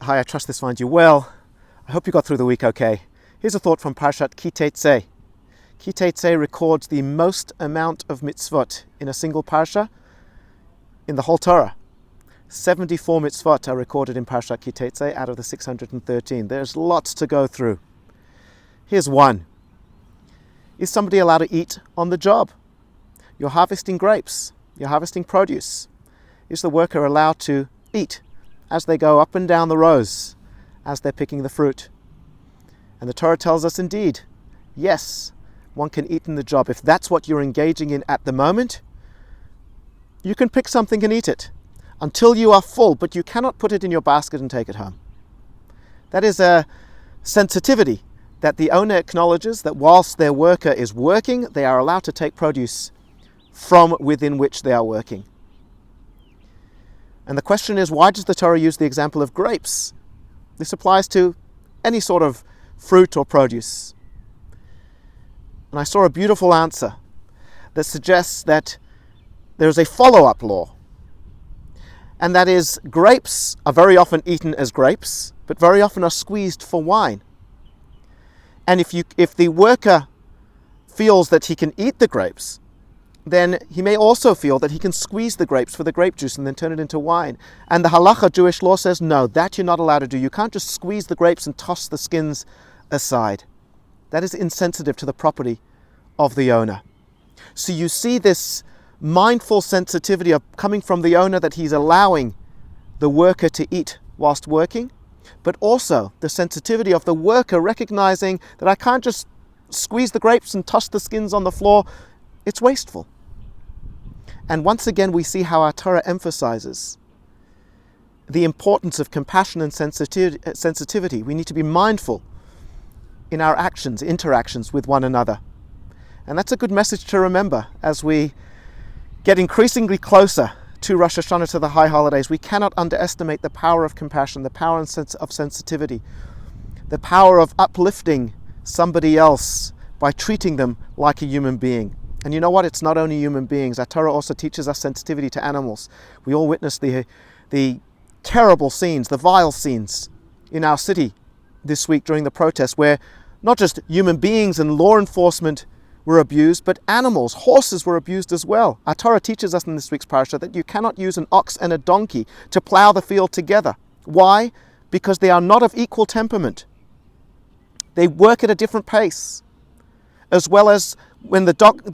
Hi, I trust this finds you well. I hope you got through the week okay. Here's a thought from parsha Teitzei. Teitzei records the most amount of mitzvot in a single parsha in the whole Torah. 74 mitzvot are recorded in parsha Teitzei out of the 613. There's lots to go through. Here's one. Is somebody allowed to eat on the job? You're harvesting grapes. You're harvesting produce. Is the worker allowed to eat as they go up and down the rows, as they're picking the fruit? And the Torah tells us indeed, yes, one can eat in the job. If that's what you're engaging in at the moment, you can pick something and eat it until you are full, but you cannot put it in your basket and take it home. That is a sensitivity that the owner acknowledges, that whilst their worker is working, they are allowed to take produce from within which they are working. And the question is, why does the Torah use the example of grapes? This applies to any sort of fruit or produce. And I saw a beautiful answer that suggests that there is a follow-up law. And that is, grapes are very often eaten as grapes, but very often are squeezed for wine. And if the worker feels that he can eat the grapes, then he may also feel that he can squeeze the grapes for the grape juice and then turn it into wine. And the halacha, Jewish law, says, no, that you're not allowed to do. You can't just squeeze the grapes and toss the skins aside. That is insensitive to the property of the owner. So you see this mindful sensitivity of coming from the owner, that he's allowing the worker to eat whilst working, but also the sensitivity of the worker recognizing that I can't just squeeze the grapes and toss the skins on the floor. It's wasteful. And once again, we see how our Torah emphasizes the importance of compassion and sensitivity. We need to be mindful in our actions, interactions with one another. And that's a good message to remember as we get increasingly closer to Rosh Hashanah, to the high holidays. We cannot underestimate the power of compassion, the power of sensitivity, the power of uplifting somebody else by treating them like a human being. And you know what? It's not only human beings. Our Torah also teaches us sensitivity to animals. We all witnessed the terrible scenes, the vile scenes in our city this week during the protests, where not just human beings and law enforcement were abused, but animals, horses were abused as well. Our Torah teaches us in this week's parsha that you cannot use an ox and a donkey to plow the field together. Why? Because they are not of equal temperament. They work at a different pace. As well as when the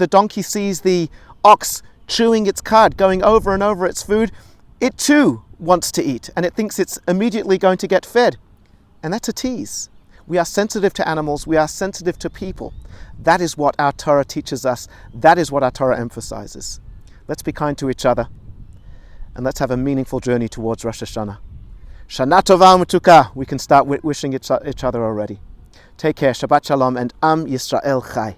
donkey sees the ox chewing its cud, going over and over its food, it too wants to eat, and it thinks it's immediately going to get fed. And that's a tease. We are sensitive to animals. We are sensitive to people. That is what our Torah teaches us. That is what our Torah emphasizes. Let's be kind to each other, and let's have a meaningful journey towards Rosh Hashanah. Shana Tova U'Metuka. We can start wishing each other already. Take care. Shabbat Shalom, and Am Yisrael Chai.